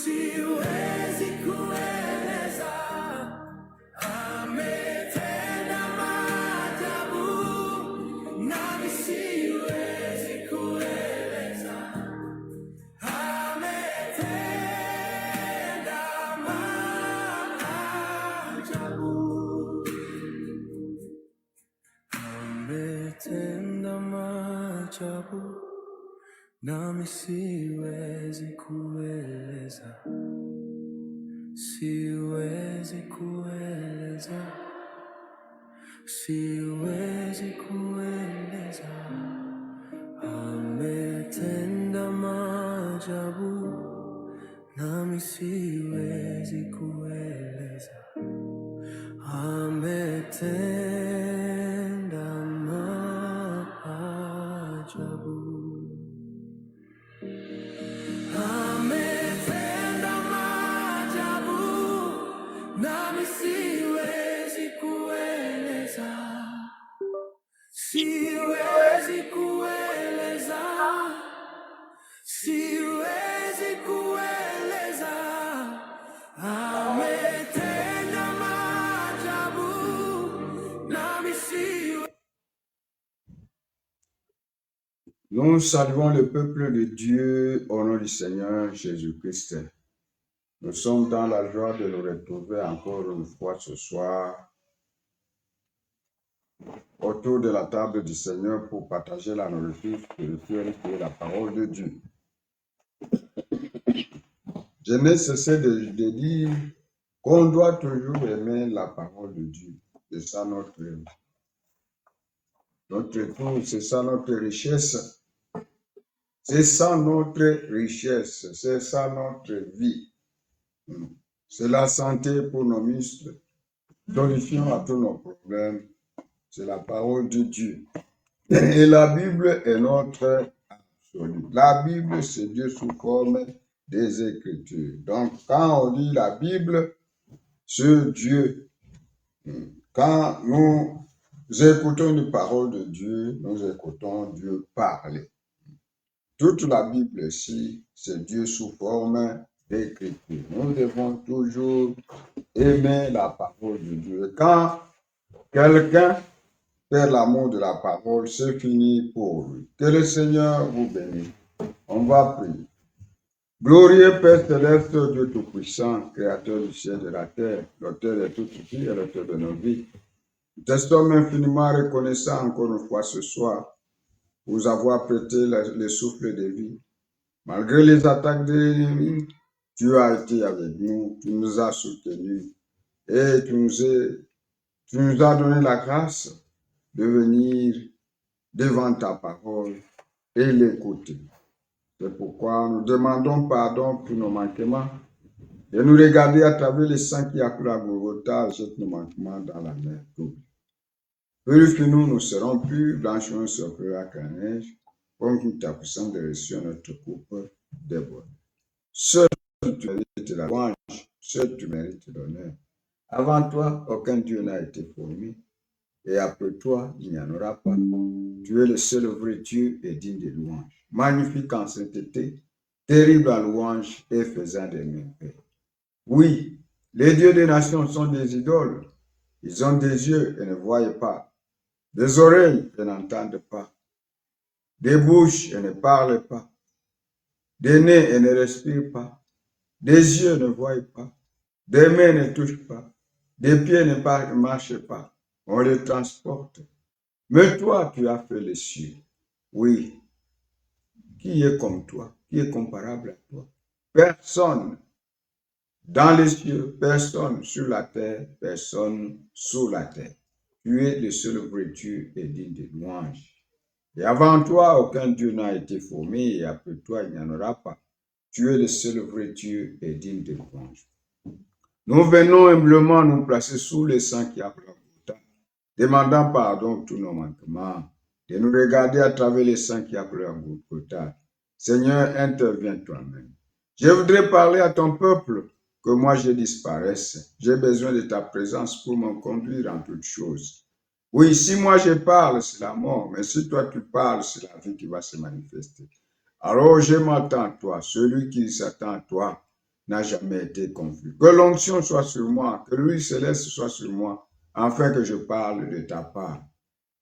siwezi kueleza, ametenda maajabu, nami siwezi kueleza, ametenda maajabu, ametenda maajabu, nami siwezi kueleza, siwezi kueleza, siwezi kueleza, ametenda maajabu, nami siwezi kueleza, ametenda maajabu. Ametenda maajabu, nami siwezi kueleza, siwezi kueleza, siwezi kueleza, ametenda maajabu, nami siwezi. Nous saluons le peuple de Dieu au nom du Seigneur Jésus-Christ. Nous sommes dans la joie de nous retrouver encore une fois ce soir autour de la table du Seigneur pour partager la nourriture spirituelle qui est la parole de Dieu. Je n'ai cessé de dire qu'on doit toujours aimer la parole de Dieu. C'est ça notre tout, c'est ça notre richesse. C'est ça notre richesse, c'est ça notre vie. C'est la santé pour nos muscles, solution à tous nos problèmes. C'est la parole de Dieu. Et la Bible est notre absolu. La Bible, c'est Dieu sous forme des Écritures. Donc, quand on lit la Bible, c'est Dieu. Quand nous écoutons une parole de Dieu, nous écoutons Dieu parler. Toute la Bible ici, c'est Dieu sous forme d'Écriture. Nous devons toujours aimer la parole de Dieu. Quand quelqu'un fait l'amour de la parole, c'est fini pour lui. Que le Seigneur vous bénisse. On va prier. Glorieux Père céleste, Dieu Tout-Puissant, Créateur du ciel et de la terre, l'auteur de toute vie et l'auteur de nos vies. Nous te sommes infiniment reconnaissants encore une fois ce soir pour nous avoir prêté le souffle de vie. Malgré les attaques de l'ennemi, tu as été avec nous, tu nous as soutenus et tu nous as donné la grâce de venir devant ta parole et l'écouter. C'est pourquoi nous demandons pardon pour nos manquements et nous regarder à travers le sang qui a coulé à Golgotha, jette nos manquements dans la mer double. Purifie-nous, nous serons plus blanchis, nous serons plus qu'un neige, comme ta puissance de reçu notre coupe déborde. Seul tu mérites la louange, seul tu mérites l'honneur. Avant toi, aucun Dieu n'a été formé, et après toi, il n'y en aura pas. Tu es le seul vrai Dieu et digne de louange. Magnifique en sainteté, terrible en louange et faisant des merveilles. Oui, les dieux des nations sont des idoles. Ils ont des yeux et ne voient pas, des oreilles et n'entendent pas, des bouches et ne parlent pas, des nez et ne respirent pas, des yeux ne voient pas, des mains ne touchent pas, des pieds ne marchent pas. On les transporte. Mais toi, tu as fait les cieux. Oui. Qui est comme toi? Qui est comparable à toi? Personne dans les cieux, personne sur la terre, personne sous la terre. Tu es le seul vrai Dieu et digne de louange. Et avant toi, aucun Dieu n'a été formé, et après toi, il n'y en aura pas. Tu es le seul vrai Dieu et digne de louange. Nous venons humblement nous placer sous le sang qui a pris demandant pardon pour tous nos manquements, de nous regarder à travers le sang qui a pris à Golgotha. Seigneur, interviens toi-même. Je voudrais parler à ton peuple, que moi je disparaisse. J'ai besoin de ta présence pour me conduire en toutes choses. Oui, si moi je parle, c'est la mort, mais si toi tu parles, c'est la vie qui va se manifester. Alors je m'attends à toi, celui qui s'attend à toi, n'a jamais été confus. Que l'onction soit sur moi, que l'huile céleste soit sur moi, afin que je parle de ta part.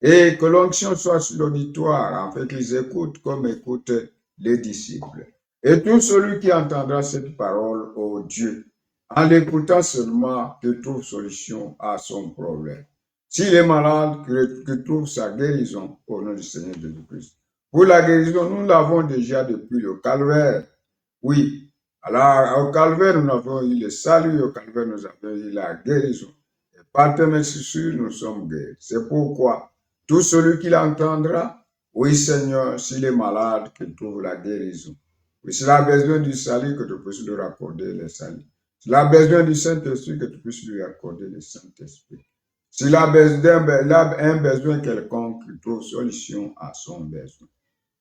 Et que l'onction soit sur l'auditoire, afin qu'ils écoutent comme écoutent les disciples. Et tout celui qui entendra cette parole, ô Dieu, en l'écoutant seulement, qu'il trouve solution à son problème. S'il est malade, qu'il trouve sa guérison au nom du Seigneur Jésus-Christ. Pour la guérison, nous l'avons déjà depuis le calvaire. Oui, alors au calvaire, nous avons eu le salut, au calvaire, nous avons eu la guérison. Et par tes sûr, nous sommes guéris. C'est pourquoi tout celui qui l'entendra, oui Seigneur, s'il est malade, qu'il trouve la guérison. Oui, s'il a besoin du salut, que tu puisses lui accorder le salut. S'il a besoin du Saint-Esprit, que tu puisses lui accorder le Saint-Esprit. S'il a un besoin quelconque, qu'il trouve solution à son besoin.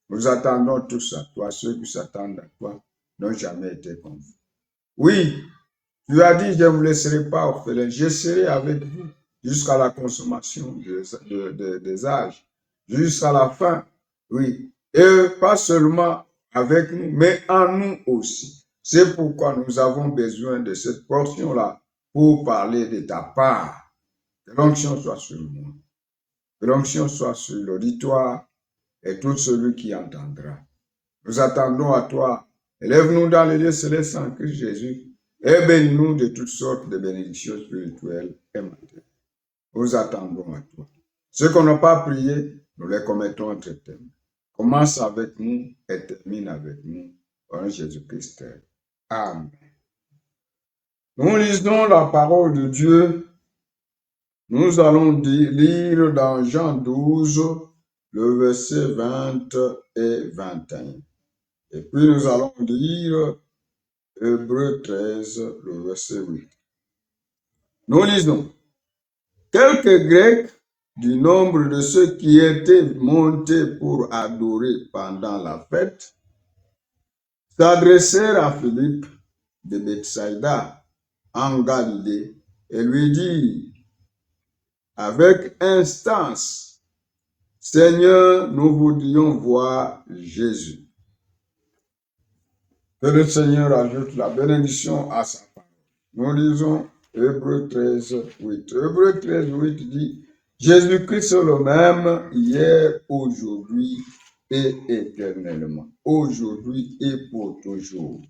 Nous attendons tous à toi, ceux qui s'attendent à toi n'ont jamais été confus. Oui, tu as dit, je ne vous laisserai pas orphelin, je serai avec vous jusqu'à la consommation des âges, jusqu'à la fin, oui. Et pas seulement avec nous, mais en nous aussi. C'est pourquoi nous avons besoin de cette portion-là pour parler de ta part. Que l'onction soit sur moi, que l'onction soit sur l'auditoire et tout celui qui entendra. Nous attendons à toi. Élève-nous dans les lieux célestes en Christ Jésus et bénis-nous de toutes sortes de bénédictions spirituelles et matérielles. Nous attendons à toi. Ceux qu'on n'a pas prié, nous les commettons entre tes mains. Commence avec nous et termine avec nous. En Jésus-Christ. Amen. Nous lisons la parole de Dieu. Nous allons lire dans Jean 12, le verset 20 et 21. Et puis nous allons lire Hébreux 13, le verset 8. Nous lisons. Quelques Grecs du nombre de ceux qui étaient montés pour adorer pendant la fête s'adressèrent à Philippe de Bethsaïda en Galilée et lui dirent avec instance, Seigneur, nous voudrions voir Jésus. Que le Seigneur ajoute la bénédiction à sa parole. Nous lisons Hébreux 13, 8. Hébreux 13, 8 dit, Jésus-Christ est le même hier, aujourd'hui et éternellement. Aujourd'hui et pour toujours.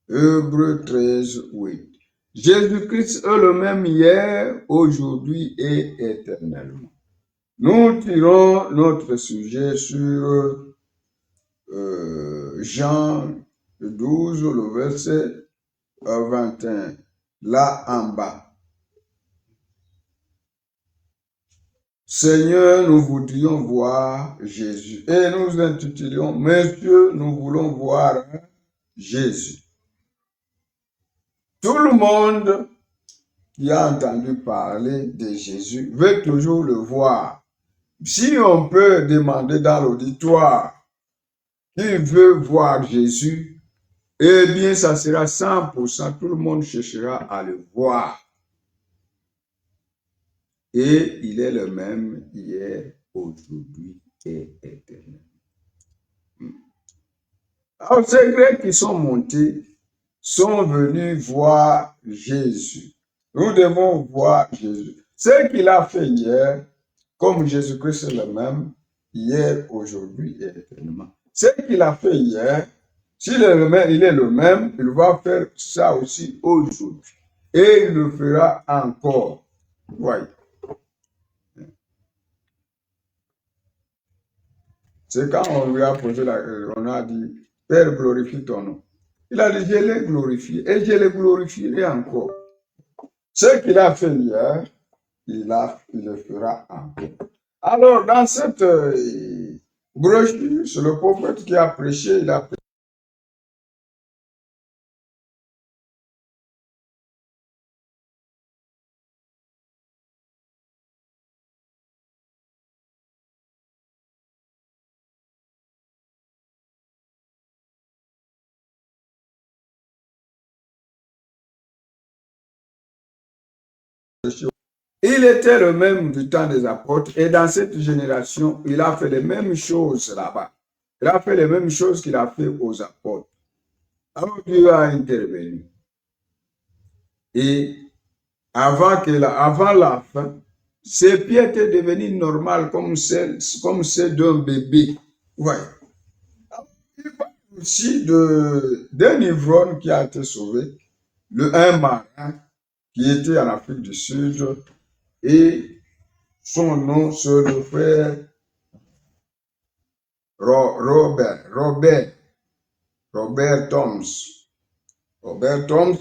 Hébreux 13, 8. Jésus-Christ est le même hier, aujourd'hui et éternellement. Nous tirons notre sujet sur Jean 12, le verset 21, là en bas. Seigneur, nous voudrions voir Jésus. Et nous intitulions, Messieurs, nous voulons voir Jésus. Tout le monde qui a entendu parler de Jésus veut toujours le voir. Si on peut demander dans l'auditoire qui veut voir Jésus, eh bien, ça sera 100%. Tout le monde cherchera à le voir. Et il est le même hier, aujourd'hui et éternellement. Alors, ces Grecs qui sont montés sont venus voir Jésus. Nous devons voir Jésus. Ce qu'il a fait hier, comme Jésus-Christ est le même, hier, aujourd'hui et éternellement. Ce qu'il a fait hier, s'il est le même, il va faire ça aussi aujourd'hui. Et il le fera encore. Voyez. C'est quand on lui a posé on a dit, Père, glorifie ton nom. Il a dit, je l'ai glorifié et je le glorifierai encore. Ce qu'il a fait hier, il le fera encore. Alors, dans cette brochure, c'est le prophète qui a prêché, il a prêché. Il était le même du temps des apôtres et dans cette génération, il a fait les mêmes choses là-bas. Il a fait les mêmes choses qu'il a fait aux apôtres. Alors Dieu a intervenu. Et avant la fin, ses pieds étaient devenus normaux comme ceux d'un bébé. Ouais. Il parle aussi d'un ivrogne qui a été sauvé, un marin qui était en Afrique du Sud, et son nom, c'est le frère Robert Toms. Robert Toms,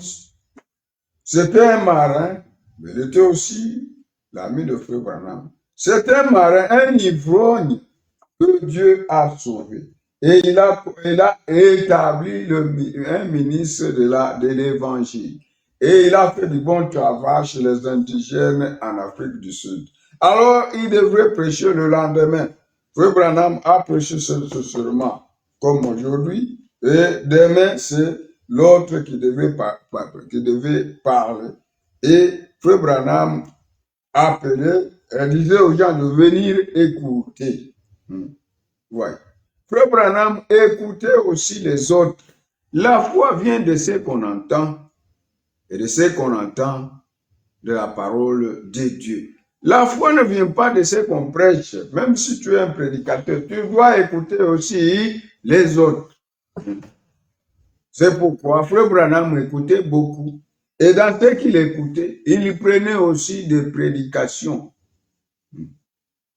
c'était un marin, mais il était aussi l'ami de Frère Branham. C'est un marin, un ivrogne que Dieu a sauvé. Et il a établi un ministre de l'évangile. Et il a fait du bon travail chez les indigènes en Afrique du Sud. Alors, il devrait prêcher le lendemain. Frère Branham a prêché sûrement comme aujourd'hui. Et demain, c'est l'autre qui devait parler. Et Frère Branham appelait, elle disait aux gens de venir écouter. Ouais. Frère Branham écoutait aussi les autres. La foi vient de ce qu'on entend et de ce qu'on entend de la parole de Dieu. La foi ne vient pas de ce qu'on prêche. Même si tu es un prédicateur, tu dois écouter aussi les autres. C'est pourquoi Frère Branham écoutait beaucoup. Et dans ce qu'il écoutait, il prenait aussi des prédications.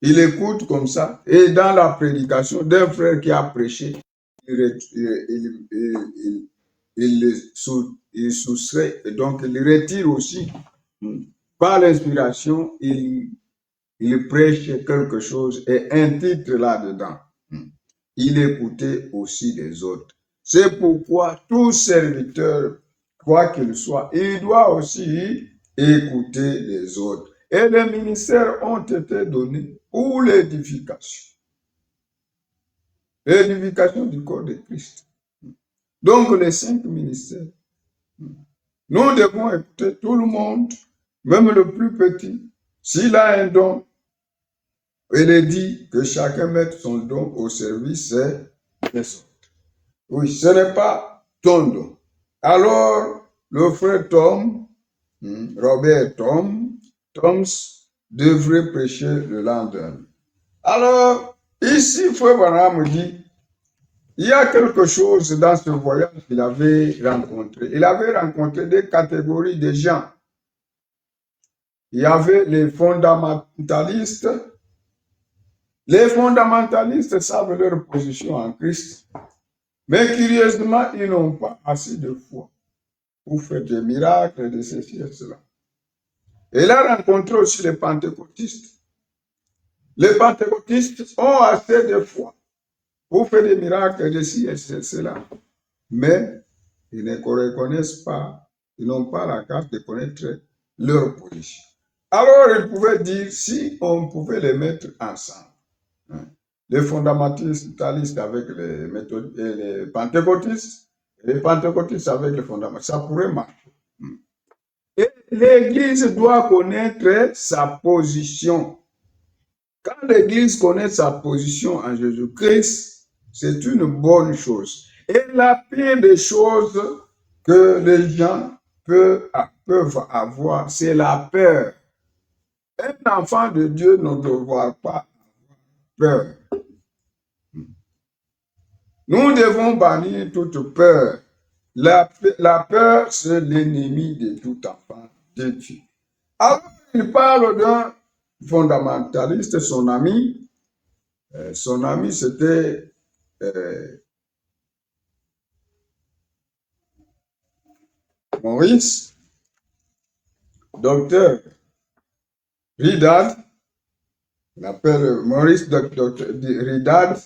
Il écoute comme ça. Et dans la prédication d'un frère qui a prêché, il soustrait, et donc il retire aussi. Par l'inspiration, il prêche quelque chose et un titre là-dedans. Il écoutait aussi les autres. C'est pourquoi tout serviteur, quoi qu'il soit, il doit aussi écouter les autres. Et les ministères ont été donnés pour l'édification. L'édification du corps de Christ. Donc les 5 ministères. Nous devons écouter tout le monde, même le plus petit. S'il a un don, il est dit que chacun mette son don au service des autres. Oui, ce n'est pas ton don. Alors, le frère Robert Toms, devrait prêcher le lendemain. Alors, ici, frère Branham dit, il y a quelque chose dans ce voyage qu'il avait rencontré. Il avait rencontré des catégories de gens. Il y avait les fondamentalistes. Les fondamentalistes savent leur position en Christ. Mais curieusement, ils n'ont pas assez de foi pour faire des miracles, de ceci et cela. Et il a rencontré aussi les pentecôtistes. Les pentecôtistes ont assez de foi pour faire des miracles, de ceci et cela. Mais ils ne reconnaissent pas, ils n'ont pas la grâce de connaître leur position. Alors, ils pouvaient dire, si on pouvait les mettre ensemble, les fondamentalistes avec les pentecôtistes, et les pentecôtistes avec les fondamentalistes, ça pourrait marcher. Et l'Église doit connaître sa position. Quand l'Église connaît sa position en Jésus-Christ, c'est une bonne chose. Et la pire des choses que les gens peuvent avoir, c'est la peur. Un enfant de Dieu ne doit pas avoir peur. Nous devons bannir toute peur. La peur, c'est l'ennemi de tout enfant de Dieu. Alors, il parle d'un fondamentaliste, son ami. Son ami, c'était Maurice, docteur Ridad. On appelle Maurice docteur Ridad.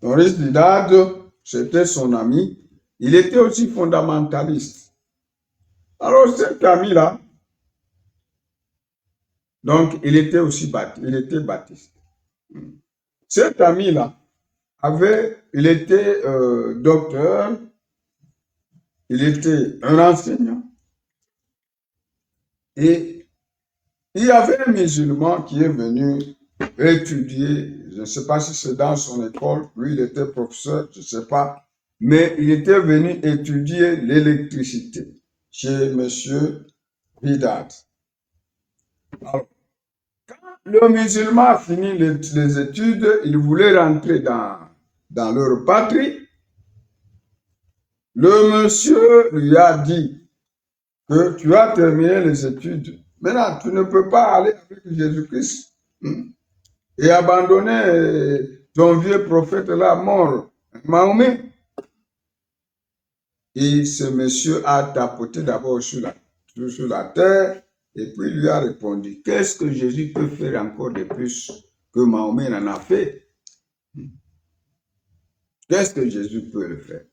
Maurice Ridad, c'était son ami. Il était aussi fondamentaliste. Alors, cet ami-là, donc, il était baptiste. Cet ami-là il était docteur, il était un enseignant. Et il y avait un musulman qui est venu étudié, je ne sais pas si c'est dans son école, lui il était professeur, je ne sais pas, mais il était venu étudier l'électricité chez monsieur Vidal. Alors, le musulman a fini les études, il voulait rentrer dans leur patrie. Le monsieur lui a dit que tu as terminé les études. Maintenant, tu ne peux pas aller avec Jésus-Christ et abandonner ton vieux prophète là mort, Mahomet. Et ce monsieur a tapoté d'abord sur la terre et puis lui a répondu, qu'est-ce que Jésus peut faire encore de plus que Mahomet n'en a fait? Qu'est-ce que Jésus peut le faire?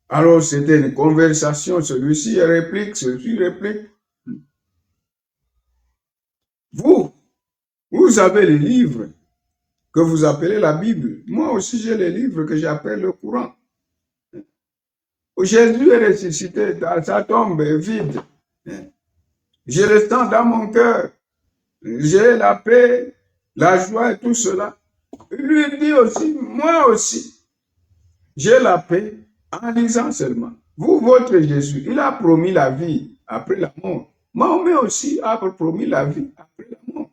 Alors c'était une conversation, celui-ci réplique, celui-ci réplique. Vous avez les livres que vous appelez la Bible. Moi aussi j'ai les livres que j'appelle le Coran. Jésus est ressuscité, sa tombe est vide. Je le sens dans mon cœur. J'ai la paix, la joie et tout cela. Lui dit aussi, moi aussi, j'ai la paix en lisant seulement. Vous, votre Jésus, il a promis la vie après la mort. Mahomet aussi a promis la vie après la mort.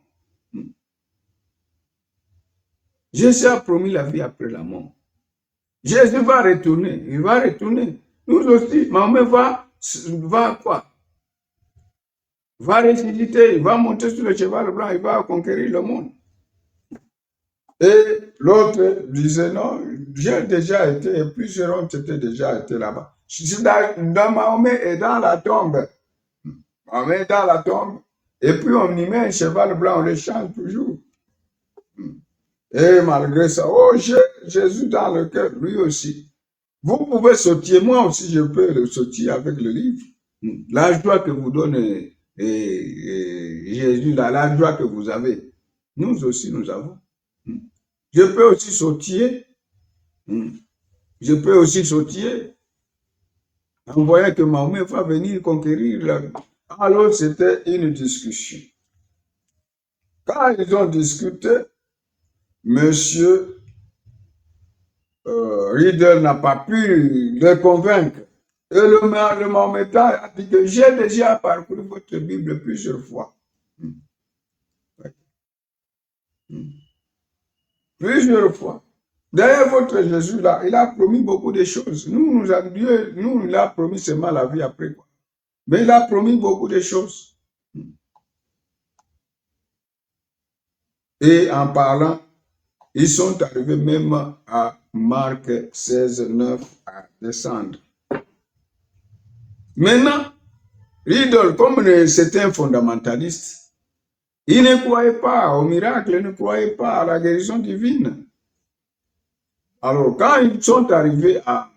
Jésus a promis la vie après la mort. Jésus va retourner, il va retourner. Nous aussi, Mahomet va quoi? Va ressusciter, il va monter sur le cheval blanc, il va conquérir le monde. Et l'autre disait non, j'ai déjà été, et plusieurs ont déjà été là-bas. Mahomet est dans la tombe. Mahomet est dans la tombe. Et puis on y met un cheval blanc, on le chante toujours. Et malgré ça, oh, j'ai Jésus dans le cœur, lui aussi. Vous pouvez sautiller, moi aussi je peux le sautiller avec le livre. La joie que vous donne Jésus, la joie que vous avez, nous aussi nous avons. Je peux aussi sautiller. Je peux aussi sautiller. En voyant que Mahomet va venir conquérir. Alors c'était une discussion. Quand ils ont discuté, Monsieur Riddle n'a pas pu le convaincre. Et le Mahométan a dit que j'ai déjà parcouru votre Bible plusieurs fois. Plusieurs fois. D'ailleurs, votre Jésus là, il a promis beaucoup de choses. Dieu, il a promis seulement la vie après quoi. Mais il a promis beaucoup de choses. Et en parlant, ils sont arrivés même à Marc 16, 9 à descendre. Maintenant, Riddle, comme c'était un fondamentaliste, il ne croyait pas au miracle, il ne croyait pas à la guérison divine. Alors, quand ils sont arrivés à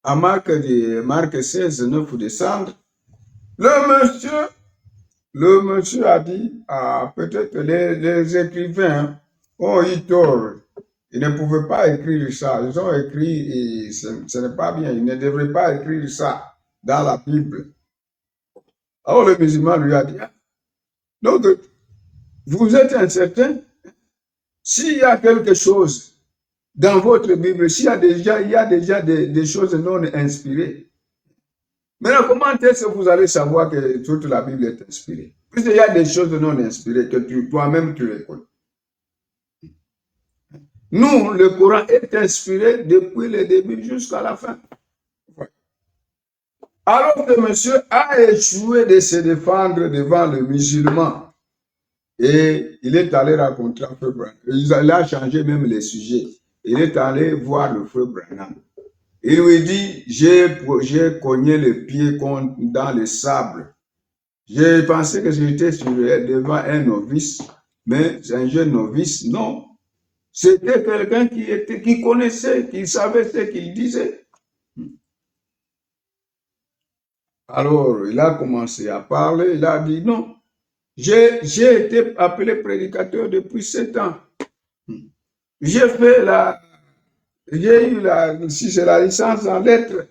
Marc 16, 9 ou descendre, le monsieur a dit, peut-être les écrivains ont eu tort. Ils ne pouvaient pas écrire ça. Ils ont écrit, et ce n'est pas bien. Ils ne devraient pas écrire ça dans la Bible. Alors le musulman lui a dit, donc, vous êtes incertain? S'il y a quelque chose dans votre Bible, il y a déjà des choses non inspirées. Maintenant, comment est-ce que vous allez savoir que toute la Bible est inspirée? Puisqu'il y a des choses non inspirées que toi-même tu les connais. Nous, le Coran est inspiré depuis le début jusqu'à la fin. Alors que monsieur a échoué de se défendre devant le musulman. Et il est allé rencontrer un frère Branham. Il a changé même les sujets. Il est allé voir le frère Branham. Il lui dit, j'ai cogné le pied dans le sable. J'ai pensé que j'étais devant un novice, mais un jeune novice, non. C'était quelqu'un qui connaissait, qui savait ce qu'il disait. Alors, il a commencé à parler, il a dit, non, j'ai été appelé prédicateur depuis 7 ans. J'ai eu si c'est la licence en lettres.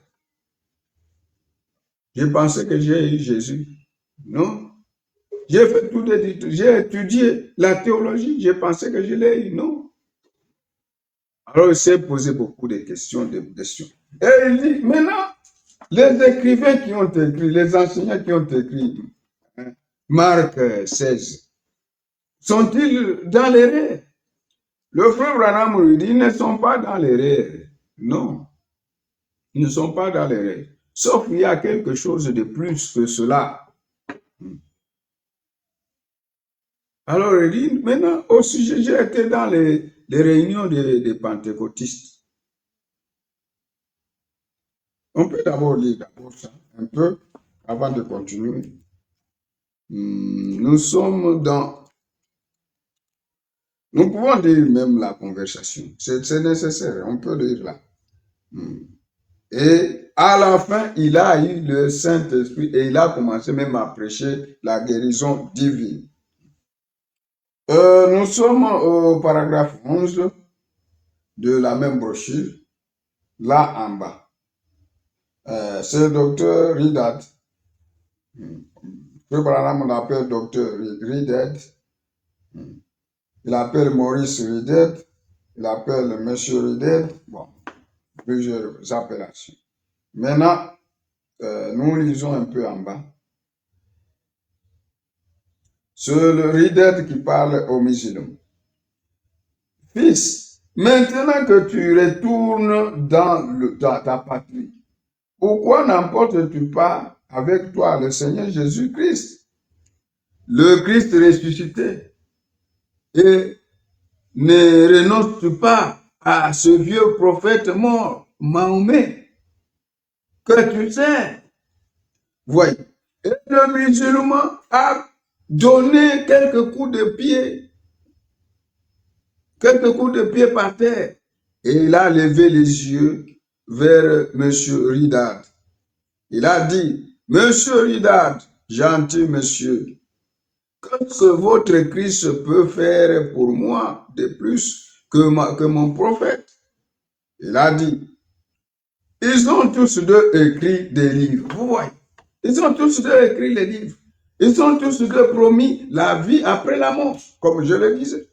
J'ai pensé que j'ai eu Jésus. Non, j'ai fait tout des études, j'ai étudié la théologie, j'ai pensé que je l'ai eu, non. Alors il s'est posé beaucoup de questions, Et il dit, maintenant, les écrivains qui ont écrit, les enseignants qui ont écrit hein, Marc 16, sont-ils dans l'erreur? Le frère Branham lui dit, ils ne sont pas dans l'erreur. Non, ils ne sont pas dans l'erreur. Sauf qu'il y a quelque chose de plus que cela. Alors il dit, maintenant, au sujet, j'ai été dans les réunions des pentecôtistes. On peut d'abord lire d'abord ça, un peu, avant de continuer. Nous sommes dans... Nous pouvons lire même la conversation. C'est nécessaire, on peut lire là. Et à la fin, il a eu le Saint-Esprit et il a commencé même à prêcher la guérison divine. Nous sommes au paragraphe 11 de la même brochure, là en bas. C'est le docteur Ridat. Le Branham l'appelle docteur Ridet. Il appelle Maurice Ridet. Il appelle Monsieur Ridet. Bon, plusieurs appellations. Maintenant, nous lisons un peu en bas. C'est le Ridet qui parle aux musulmans. Fils, maintenant que tu retournes dans ta patrie, pourquoi n'emportes-tu pas avec toi le Seigneur Jésus-Christ, le Christ ressuscité, et ne renonces-tu pas à ce vieux prophète mort, Mahomet, que tu sais? Voyez, et le musulman a donné quelques coups de pied par terre, et il a levé les yeux vers M. Ridad. Il a dit, Monsieur Ridad, gentil monsieur, qu'est-ce que votre Christ peut faire pour moi de plus que mon prophète? Il a dit, ils ont tous deux écrit des livres. Vous voyez, ils ont tous deux écrit les livres. Ils ont tous deux promis la vie après la mort, comme je le disais.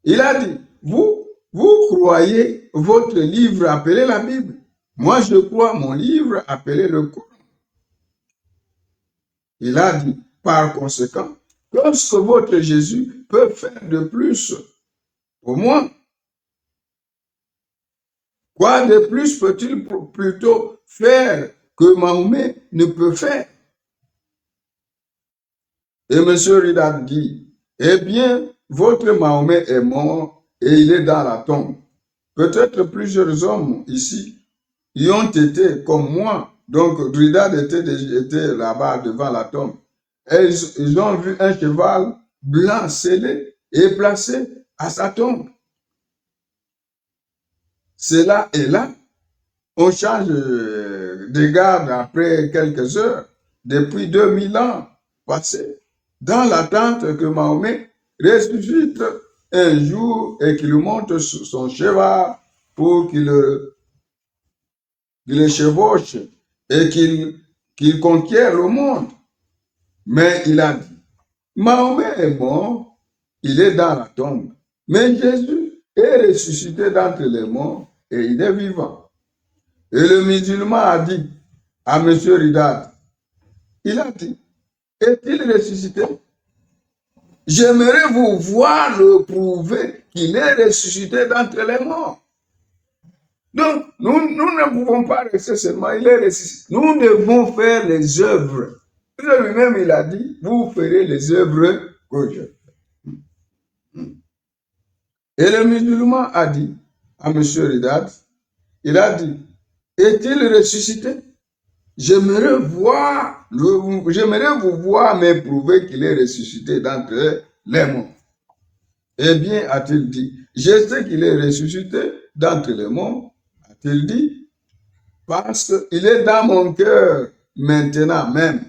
Il a dit, vous croyez votre livre appelé la Bible. Moi, je crois mon livre appelé le Coran. Il a dit, par conséquent, qu'est-ce que votre Jésus peut faire de plus pour moi? Quoi de plus peut-il plutôt faire que Mahomet ne peut faire? Et M. Ridat dit, eh bien, votre Mahomet est mort et il est dans la tombe. Peut-être plusieurs hommes ici y ont été comme moi. Donc, Ridat était là-bas devant la tombe. Et ils ont vu un cheval blanc scellé et placé à sa tombe. C'est là et là. On change de garde après quelques heures. Depuis 2000 ans passés, dans l'attente que Mahomet ressuscite un jour et qu'il monte sur son cheval pour qu'il le chevauche et qu'il conquiert le monde. Mais il a dit, Mahomet est mort, il est dans la tombe. Mais Jésus est ressuscité d'entre les morts et il est vivant. Et le musulman a dit à M. Ridat, il a dit, est-il ressuscité? J'aimerais vous voir le prouver qu'il est ressuscité d'entre les morts. Donc, nous ne pouvons pas rester seulement, il est ressuscité. Nous devons faire les œuvres. Lui-même, il a dit, vous ferez les œuvres que je fais. Et le musulman a dit à M. Ridat, il a dit, est-il ressuscité? J'aimerais vous voir m'éprouver qu'il est ressuscité d'entre les morts. Eh bien, a-t-il dit, je sais qu'il est ressuscité d'entre les morts, a-t-il dit, parce qu'il est dans mon cœur maintenant même.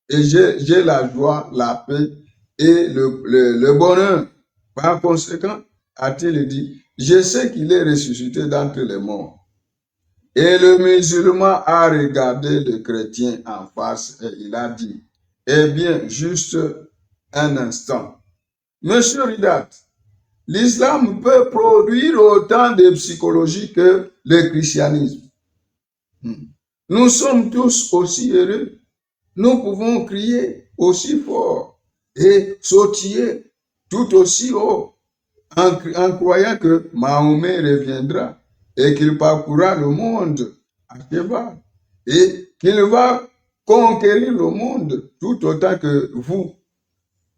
Et j'ai la joie, la paix et le bonheur. Par conséquent, a-t-il dit, je sais qu'il est ressuscité d'entre les morts. Et le musulman a regardé le chrétien en face et il a dit, eh bien, juste un instant. Monsieur Ridat, l'islam peut produire autant de psychologie que le christianisme. Nous sommes tous aussi heureux. Nous pouvons crier aussi fort et sautiller tout aussi haut en croyant que Mahomet reviendra et qu'il parcourra le monde à cheval et qu'il va conquérir le monde tout autant que vous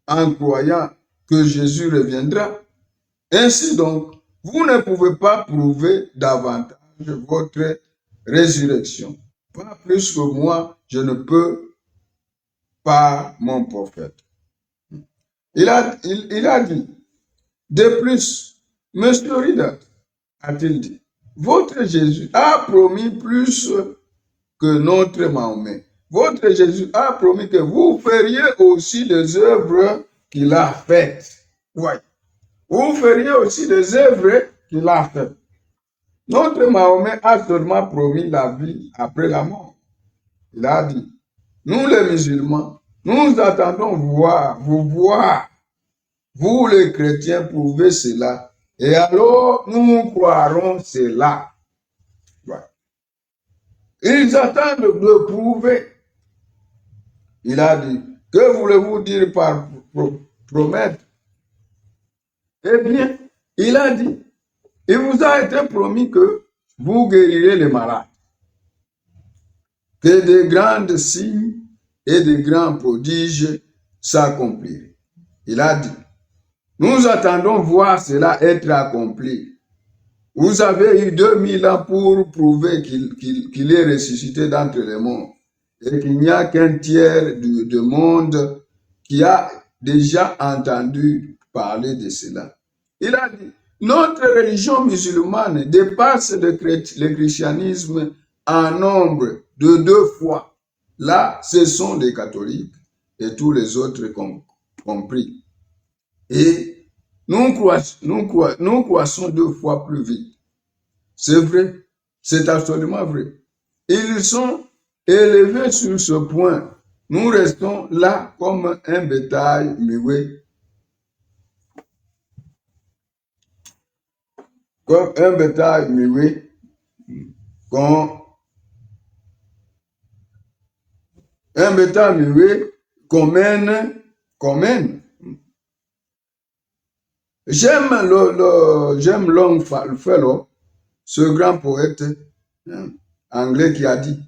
en croyant que Jésus reviendra. Ainsi donc, vous ne pouvez pas prouver davantage votre résurrection. Pas plus que moi, je ne peux pas mon prophète. Il a dit, de plus, Monsieur Ridat, a-t-il dit, votre Jésus a promis plus que notre Mahomet. Votre Jésus a promis que vous feriez aussi des œuvres qu'il a faites. Oui. Vous feriez aussi des œuvres qu'il a faites. Notre Mahomet a seulement promis la vie après la mort. Il a dit, nous les musulmans, nous attendons vous voir, vous les chrétiens prouvez cela, et alors nous croirons cela. Ouais. Ils attendent de prouver. Il a dit, que voulez-vous dire par promettre? Eh bien, il a dit, il vous a été promis que vous guérirez les malades, que de grands signes et de grands prodiges s'accompliraient. Il a dit, nous attendons voir cela être accompli. Vous avez eu 2000 ans pour prouver qu'il est ressuscité d'entre les morts et qu'il n'y a qu'un tiers du monde qui a déjà entendu parler de cela. Il a dit, notre religion musulmane dépasse le christianisme en nombre de 2 fois. Là, ce sont les catholiques et tous les autres compris. Et nous croissons 2 fois plus vite. C'est vrai, c'est absolument vrai. Ils sont élevés sur ce point. Nous restons là comme un bétail muet. Comme un bétail muet qu'on mène. J'aime Longfellow, ce grand poète anglais qui a dit,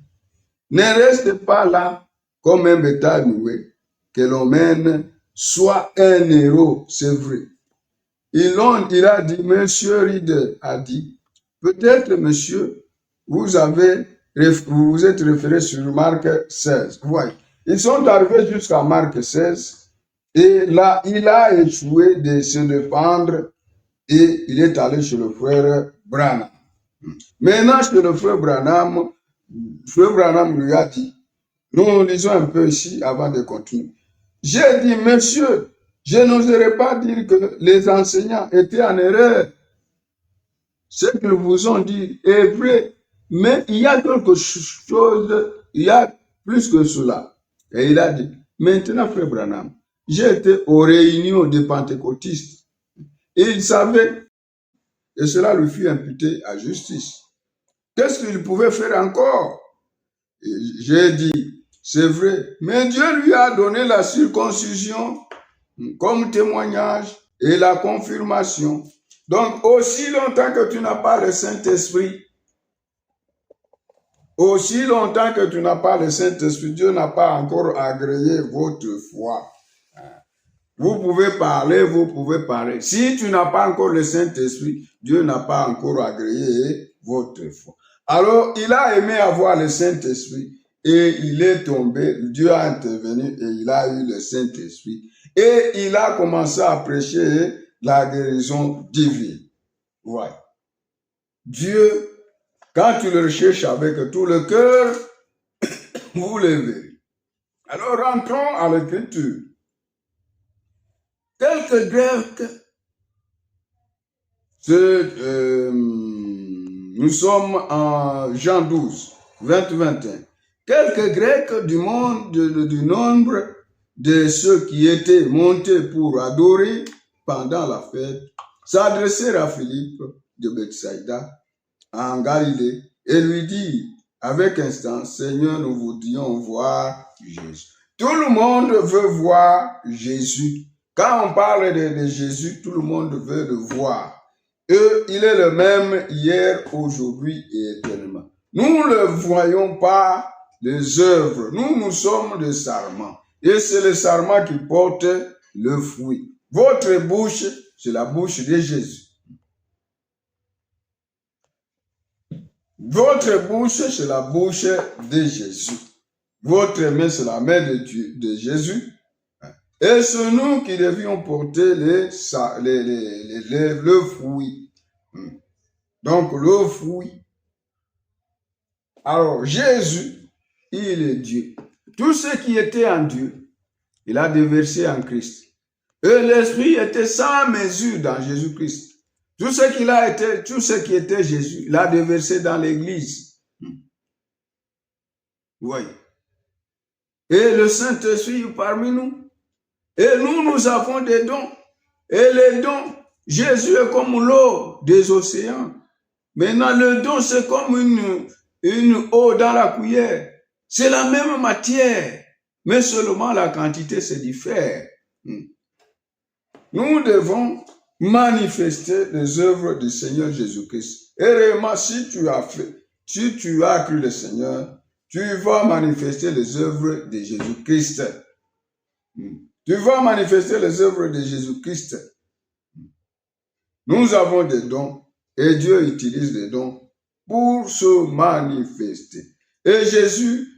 ne reste pas là comme un bétail muet que l'on mène, soit un héros, c'est vrai. Il a dit, Monsieur Reed a dit, peut-être, monsieur, vous vous êtes référé sur Marc 16. Voyez, ils sont arrivés jusqu'à Marc 16 et là, il a échoué de se défendre et il est allé chez le frère Branham. Maintenant, chez le frère Branham lui a dit, nous lisons un peu ici avant de continuer. J'ai dit, monsieur, je n'oserais pas dire que les enseignants étaient en erreur. Ce qu'ils vous ont dit est vrai, mais il y a quelque chose, il y a plus que cela. Et il a dit, maintenant, frère Branham, j'ai été aux réunions des pentecôtistes et il savait que cela lui fut imputé à justice. Qu'est-ce qu'il pouvait faire encore? J'ai dit, c'est vrai, mais Dieu lui a donné la circoncision comme témoignage et la confirmation. Donc, aussi longtemps que tu n'as pas le Saint-Esprit, Dieu n'a pas encore agréé votre foi. Vous pouvez parler. Si tu n'as pas encore le Saint-Esprit, Dieu n'a pas encore agréé votre foi. Alors, il a aimé avoir le Saint-Esprit et il est tombé, Dieu a intervenu et il a eu le Saint-Esprit. Et il a commencé à prêcher la guérison divine. Ouais. Dieu, quand tu le recherches avec tout le cœur, vous le verrez. Alors rentrons à l'écriture. Quelques Grecs Nous sommes en Jean 12, 20-21. Quelques Grecs du monde, du nombre de ceux qui étaient montés pour adorer pendant la fête, s'adressèrent à Philippe de Bethsaïda en Galilée et lui dirent avec instance, Seigneur, nous voudrions voir Jésus. Tout le monde veut voir Jésus. Quand on parle de Jésus, tout le monde veut le voir. Et il est le même hier, aujourd'hui et éternellement. Nous ne voyons pas les œuvres. Nous sommes des sarments. Et c'est le sarment qui porte le fruit. Votre bouche, c'est la bouche de Jésus. Votre bouche, c'est la bouche de Jésus. Votre main, c'est la main de Jésus. Et c'est nous qui devions porter le fruit. Donc, le fruit. Alors, Jésus, il est Dieu. Tout ce qui était en Dieu, il a déversé en Christ. Et l'Esprit était sans mesure dans Jésus-Christ. Tout ce qui était Jésus, il a déversé dans l'Église. Oui. Et le Saint-Esprit parmi nous. Et nous avons des dons. Et les dons, Jésus est comme l'eau des océans. Maintenant, le don, c'est comme une eau dans la cuillère. C'est la même matière, mais seulement la quantité se diffère. Nous devons manifester les œuvres du Seigneur Jésus-Christ. Et réellement, si tu as cru le Seigneur, tu vas manifester les œuvres de Jésus-Christ. Tu vas manifester les œuvres de Jésus-Christ. Nous avons des dons et Dieu utilise les dons pour se manifester. Et Jésus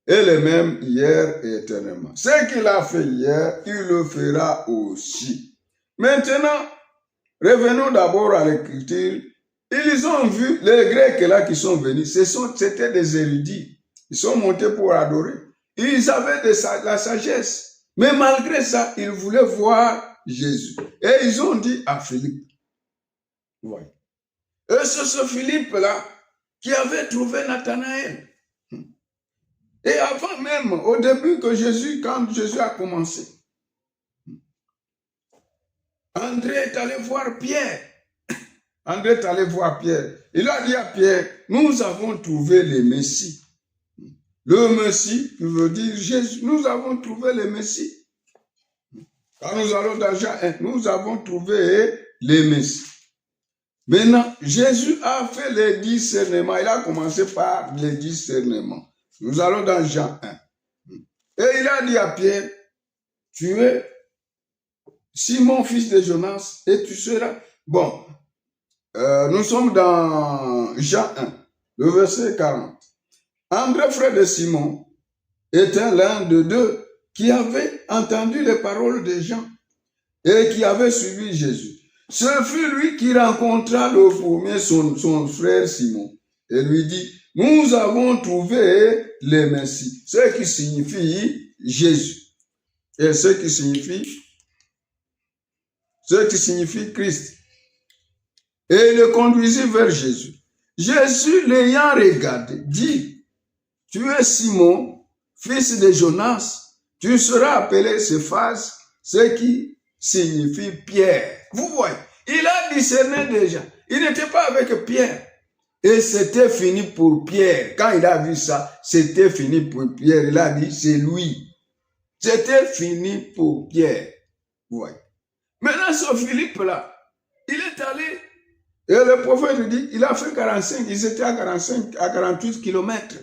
est le même hier et éternellement. Ce qu'il a fait hier, il le fera aussi. Maintenant, revenons d'abord à l'écriture. Ils ont vu les Grecs là qui sont venus. C'était des érudits. Ils sont montés pour adorer. Ils avaient la sagesse. Mais malgré ça, ils voulaient voir Jésus. Et ils ont dit à Philippe. Oui. Et c'est ce Philippe-là qui avait trouvé Nathanaël. Et avant même, au début quand Jésus a commencé, André est allé voir Pierre. André est allé voir Pierre. Il a dit à Pierre, nous avons trouvé le Messie. Le Messie, qui veut dire Jésus. Nous avons trouvé le Messie. Quand nous allons dans Jean 1, nous avons trouvé le Messie. Maintenant, Jésus a fait les discernements. Il a commencé par les discernements. Nous allons dans Jean 1. Et il a dit à Pierre, tu es Simon, fils de Jonas, et tu seras... Bon, nous sommes dans Jean 1, le verset 40. André, frère de Simon, était l'un de deux qui avait entendu les paroles de Jean et qui avait suivi Jésus. Ce fut lui qui rencontra le premier son frère Simon et lui dit, nous avons trouvé le Messie, ce qui signifie Jésus et ce qui signifie Christ. Et il le conduisit vers Jésus. Jésus, l'ayant regardé, dit, tu es Simon, fils de Jonas, tu seras appelé Céphas, ce qui signifie Pierre. Vous voyez, il a discerné déjà. Il n'était pas avec Pierre. Et c'était fini pour Pierre. Quand il a vu ça, c'était fini pour Pierre. Il a dit, c'est lui. C'était fini pour Pierre. Vous voyez. Maintenant, ce Philippe-là, il est allé, et le prophète lui dit, il a fait 45, ils étaient à 48 kilomètres.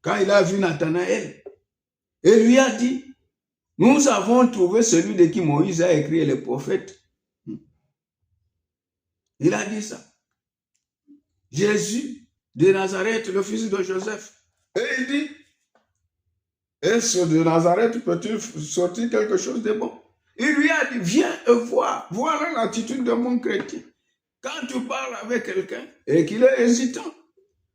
Quand il a vu Nathanaël, et lui a dit, nous avons trouvé celui de qui Moïse a écrit les prophètes. Il a dit ça. Jésus de Nazareth, le fils de Joseph. Et il dit, est-ce de Nazareth peut-il sortir quelque chose de bon? Il lui a dit, viens et vois. Voilà l'attitude de mon chrétien. Quand tu parles avec quelqu'un et qu'il est hésitant,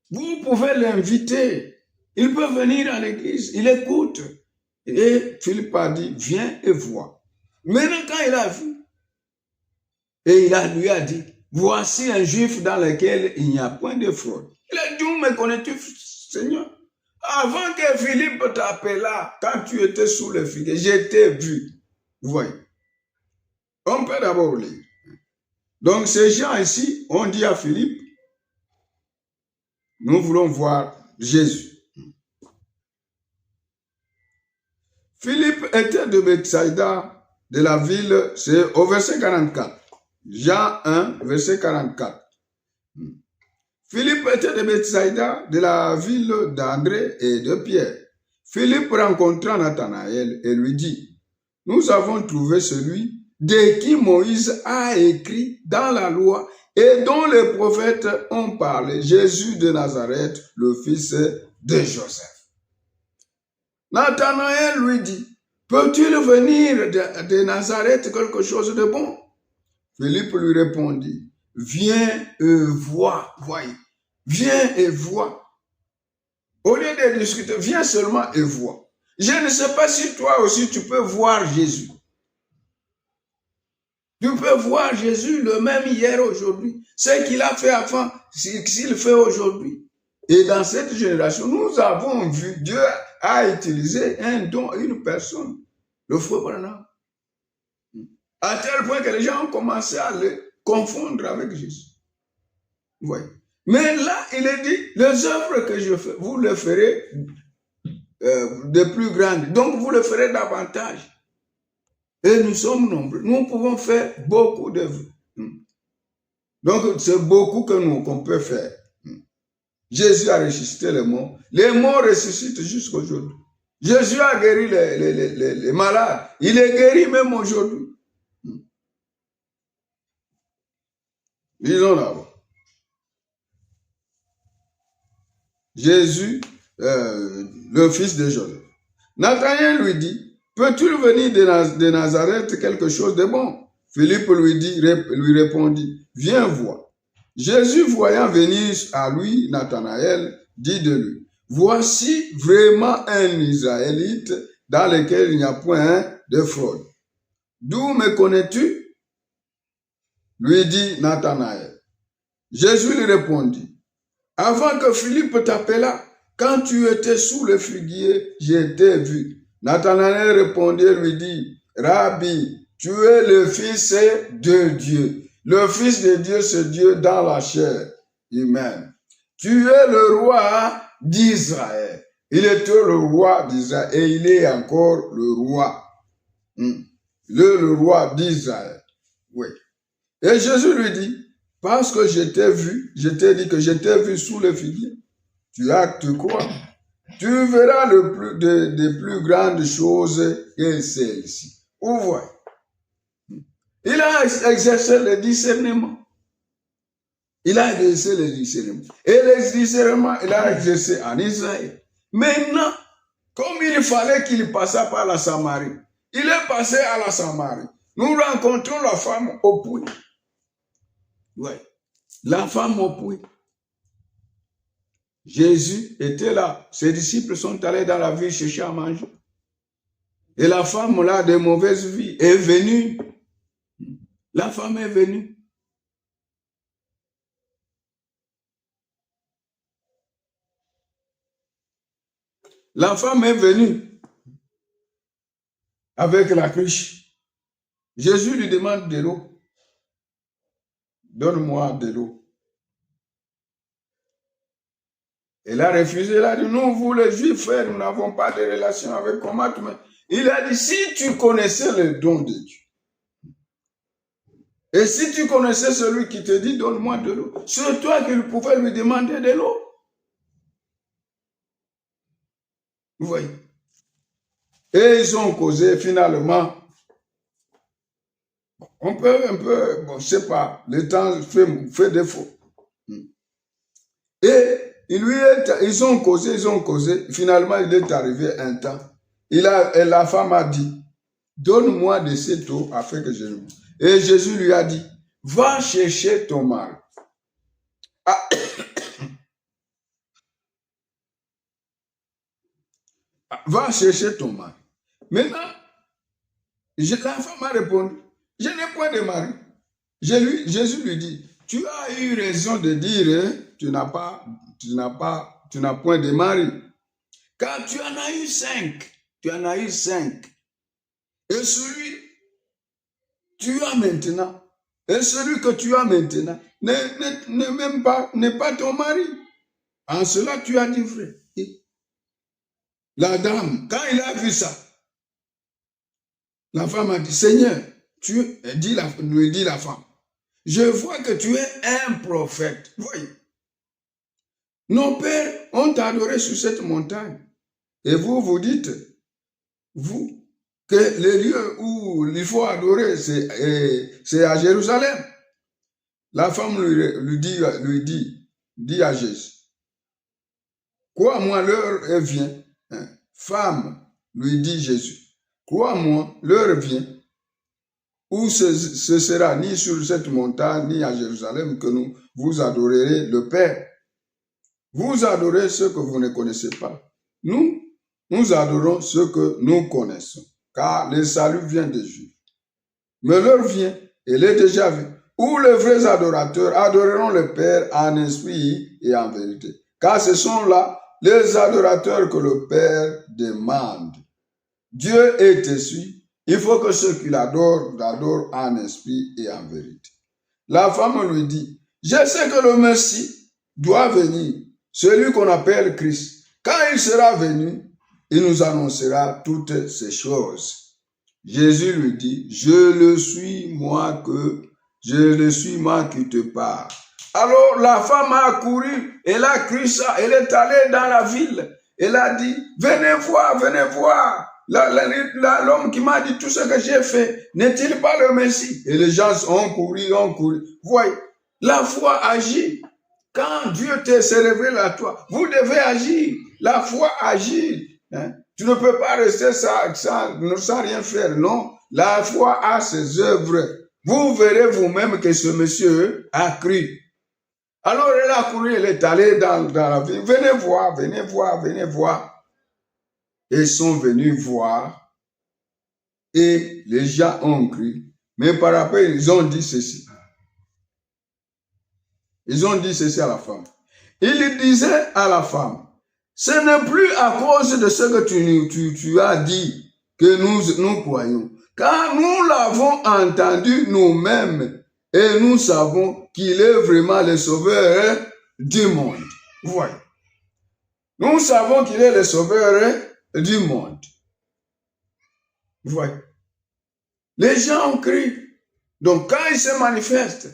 vous pouvez l'inviter. Il peut venir à l'église, il écoute. Et Philippe a dit, viens et vois. Maintenant, quand il a vu, et lui a dit, voici un juif dans lequel il n'y a point de fraude. Il a dit, où me connais-tu, Seigneur? Avant que Philippe t'appela, quand tu étais sous le figuier, je t'ai vu. Vous voyez. On peut d'abord lire. Donc, ces gens ici ont dit à Philippe, nous voulons voir Jésus. Philippe était de Bethsaïda, de la ville, c'est au verset 44. Jean 1, verset 44. Philippe était de Bethsaïda, de la ville d'André et de Pierre. Philippe rencontra Nathanaël et lui dit, nous avons trouvé celui de qui Moïse a écrit dans la loi et dont les prophètes ont parlé, Jésus de Nazareth, le fils de Joseph. Nathanaël lui dit, peux-il venir de Nazareth quelque chose de bon? Philippe lui répondit, viens et vois, voyez, viens et vois. Au lieu de discuter, viens seulement et vois. Je ne sais pas si toi aussi tu peux voir Jésus. Tu peux voir Jésus le même hier, aujourd'hui. Ce qu'il a fait avant, s'il fait aujourd'hui. Et dans cette génération, nous avons vu Dieu a utilisé un don, une personne, le frère Branham. À tel point que les gens ont commencé à le confondre avec Jésus. Vous voyez. Mais là, il est dit, les œuvres que je fais, vous le ferez de plus grandes. Donc, vous le ferez davantage. Et nous sommes nombreux. Nous pouvons faire beaucoup d'œuvres. Donc, c'est beaucoup qu'on peut faire. Jésus a ressuscité les morts. Les morts ressuscitent jusqu'à aujourd'hui. Jésus a guéri les malades. Il est guéri même aujourd'hui. Lisons d'abord. Jésus, le fils de Joseph. Nathanaël lui dit, peux-tu venir de Nazareth quelque chose de bon? Philippe lui répondit, viens voir. Jésus, voyant venir à lui Nathanaël, dit de lui, voici vraiment un Israélite dans lequel il n'y a point de fraude. D'où me connais-tu? Lui dit Nathanaël. Jésus lui répondit, avant que Philippe t'appela, quand tu étais sous le figuier, je t'ai vu. Nathanaël répondit et lui dit, Rabbi, tu es le Fils de Dieu. Le Fils de Dieu, c'est Dieu dans la chair humaine. Tu es le roi d'Israël. Il était le roi d'Israël et il est encore le roi. Le roi d'Israël. Oui. Et Jésus lui dit, parce que je t'ai vu, je t'ai dit que je t'ai vu sous le figuier, tu crois. Tu verras de plus grandes choses que celles-ci. Vous voyez. Il a exercé le discernement. Il a exercé le discernement. Et le discernement, il a exercé en Israël. Maintenant, comme il fallait qu'il passât par la Samarie, il est passé à la Samarie. Nous rencontrons la femme au puits. Oui, la femme au puits. Jésus était là. Ses disciples sont allés dans la ville chercher à manger. Et la femme là de mauvaise vie est venue. La femme est venue. La femme est venue avec la cruche. Jésus lui demande de l'eau. Donne-moi de l'eau. Elle a refusé, elle a dit, nous, vous les Juifs, frères, nous n'avons pas de relation avec comment tu m'as. Il a dit, si tu connaissais le don de Dieu, et si tu connaissais celui qui te dit, donne-moi de l'eau, c'est toi qui pouvais lui demander de l'eau. Vous voyez. Et ils ont causé finalement. On peut un peu, bon, je ne sais pas, le temps fait défaut. Et ils ont causé, finalement il est arrivé un temps. Et la femme a dit, donne-moi de cette eau afin que je le bois. Et Jésus lui a dit, va chercher ton mari. Ah. Va chercher ton mari. Maintenant, la femme a répondu, je n'ai point de mari. Jésus lui dit, tu as eu raison de dire, tu n'as point de mari. Car tu en as eu 5. Tu en as eu 5. Et celui tu as maintenant, et celui que tu as maintenant, n'est pas ton mari. En cela, tu as dit vrai. La dame, quand il a vu ça, la femme a dit, Seigneur, lui dit la femme, je vois que tu es un prophète. Voyez, nos pères ont adoré sur cette montagne. Et vous dites, vous, que le lieu où il faut adorer, c'est à Jérusalem. La femme lui dit à Jésus, crois-moi, l'heure vient. Femme, lui dit Jésus, crois-moi, l'heure vient où ce sera ni sur cette montagne, ni à Jérusalem que vous adorerez le Père. Vous adorez ce que vous ne connaissez pas. Nous adorons ce que nous connaissons, car le salut vient des Juifs. Mais l'heure vient, elle est déjà venue, où les vrais adorateurs adoreront le Père en esprit et en vérité. Car ce sont là les adorateurs que le Père demande. Dieu est esprit. Il faut que ceux qui l'adorent en esprit et en vérité. La femme lui dit, je sais que le Messie doit venir, celui qu'on appelle Christ. Quand il sera venu, il nous annoncera toutes ces choses. Jésus lui dit, je le suis moi qui te parle. Alors la femme a couru, elle a cru ça, elle est allée dans la ville. Elle a dit, venez voir. L'homme qui m'a dit tout ce que j'ai fait, n'est-il pas le Messie? Et les gens ont couru. Voyez, la foi agit. Quand Dieu s'est révélé à toi, vous devez agir. La foi agit. Tu ne peux pas rester sans rien faire, non. La foi a ses œuvres. Vous verrez vous-même que ce monsieur a cru. Alors elle a couru, elle est allée dans la ville. Venez voir. Ils sont venus voir et les gens ont cru. Mais par après, ils ont dit ceci. Ils ont dit ceci à la femme. Ils disaient à la femme, ce n'est plus à cause de ce que tu as dit que nous croyons. Car nous l'avons entendu nous-mêmes et nous savons qu'il est vraiment le sauveur du monde. Vous voyez. Nous savons qu'il est le sauveur du monde. Vous voyez. Les gens ont cru. Donc quand il se manifeste,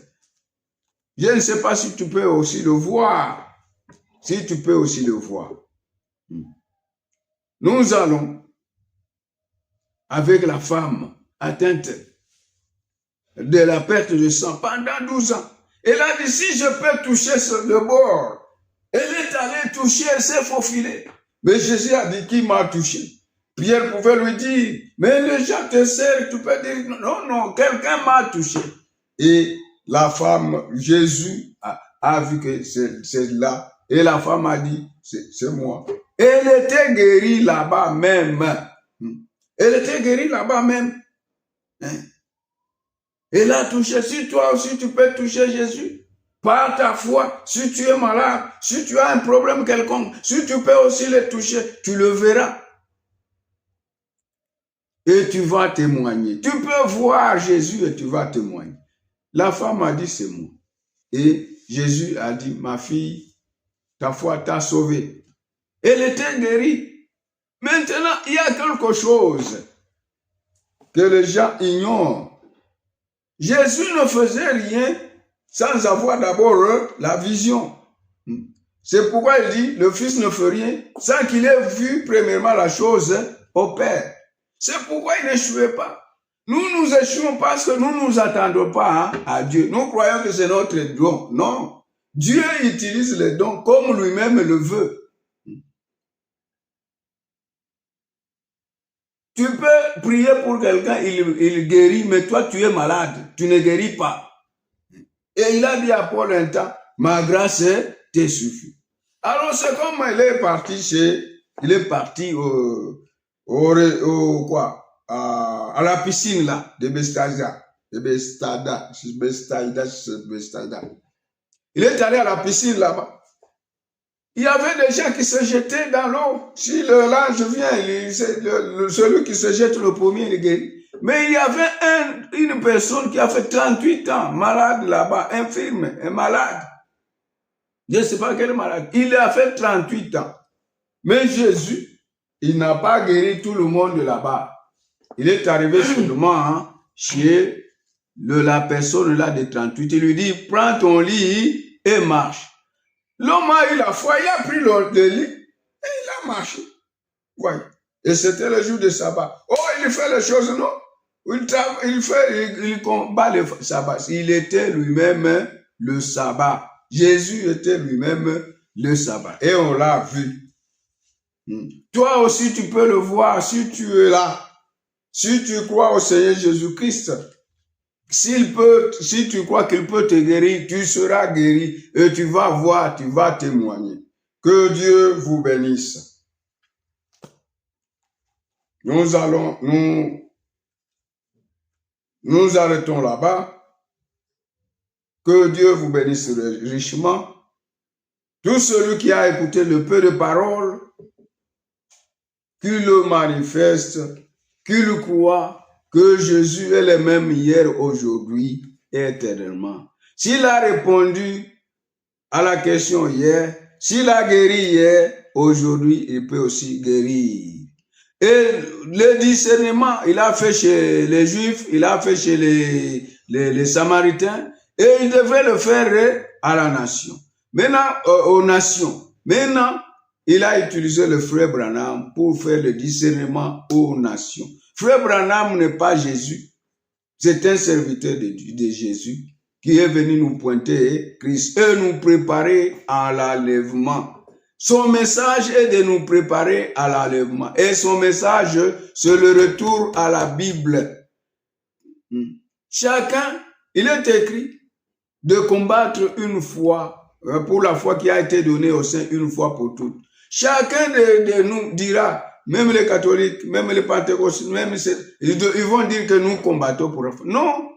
je ne sais pas si tu peux aussi le voir. Nous allons avec la femme atteinte de la perte de sang pendant 12 ans. Elle a dit, si je peux toucher le bord, elle est allée toucher, elle s'est faufilée. Mais Jésus a dit, qui m'a touché? Pierre pouvait lui dire, mais les gens te serrent, tu peux dire, non, quelqu'un m'a touché. Et la femme, Jésus a vu que c'est là. Et la femme a dit, c'est moi. Elle était guérie là-bas même. Elle a touché. Si toi aussi tu peux toucher Jésus, par ta foi, si tu es malade, si tu as un problème quelconque, si tu peux aussi le toucher, tu le verras. Et tu vas témoigner. Tu peux voir Jésus et tu vas témoigner. La femme a dit, c'est moi. Et Jésus a dit, ma fille, ta foi t'a sauvée. Elle était guérie. Maintenant, il y a quelque chose que les gens ignorent. Jésus ne faisait rien sans avoir d'abord la vision. C'est pourquoi il dit, le Fils ne fait rien sans qu'il ait vu premièrement la chose au Père. C'est pourquoi il n'échouait pas. Nous échouons parce que nous ne nous attendons pas à Dieu. Nous croyons que c'est notre don. Non. Dieu utilise les dons comme lui-même le veut. Tu peux prier pour quelqu'un, il guérit, mais toi tu es malade, tu ne guéris pas. Et il a dit à Paul un temps, ma grâce te suffit. Alors c'est comme il est parti à la piscine là, de Bethsaida. Bethsaida. Il est allé à la piscine là-bas. Il y avait des gens qui se jetaient dans l'eau. Si l'ange vient, celui qui se jette le premier, il est guéri. Mais il y avait une personne qui a fait 38 ans, malade là-bas, infirme, un malade. Je ne sais pas quel malade. Il a fait 38 ans. Mais Jésus, il n'a pas guéri tout le monde là-bas. Il est arrivé seulement chez la personne là de 38. Il lui dit, prends ton lit et marche. L'homme a eu la foi, il a pris le lit et il a marché. Ouais. Et c'était le jour de sabbat. Oh, il fait les choses, non? Il combat le sabbat. Il était lui-même le sabbat. Jésus était lui-même le sabbat. Et on l'a vu. Toi aussi, tu peux le voir si tu es là. Si tu crois au Seigneur Jésus-Christ, si tu crois qu'il peut te guérir, tu seras guéri et tu vas voir, tu vas témoigner. Que Dieu vous bénisse. Nous arrêtons là-bas. Que Dieu vous bénisse richement. Tout celui qui a écouté le peu de paroles, qui le manifeste, qui le croit, que Jésus est le même hier, aujourd'hui et éternellement. S'il a répondu à la question hier, s'il a guéri hier, aujourd'hui, il peut aussi guérir. Et le discernement, il a fait chez les Juifs, il a fait chez les Samaritains, et il devait le faire à la nation. Maintenant, aux nations. Maintenant, il a utilisé le frère Branham pour faire le discernement aux nations. Frère Branham n'est pas Jésus. C'est un serviteur de Jésus qui est venu nous pointer Christ et nous préparer à l'enlèvement. Son message est de nous préparer à l'enlèvement. Et son message, c'est le retour à la Bible. Chacun, il est écrit de combattre une foi, pour la foi qui a été donnée au sein une fois pour toutes. Chacun de nous dira, même les catholiques, même les pentecôtistes, ils vont dire que nous combattons pour la foi. Non,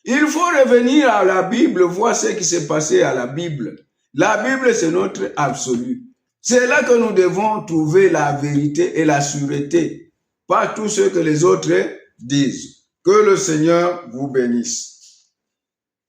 il faut revenir à la Bible, voir ce qui s'est passé à la Bible. La Bible, c'est notre absolu. C'est là que nous devons trouver la vérité et la sûreté, pas tout ce que les autres disent. Que le Seigneur vous bénisse.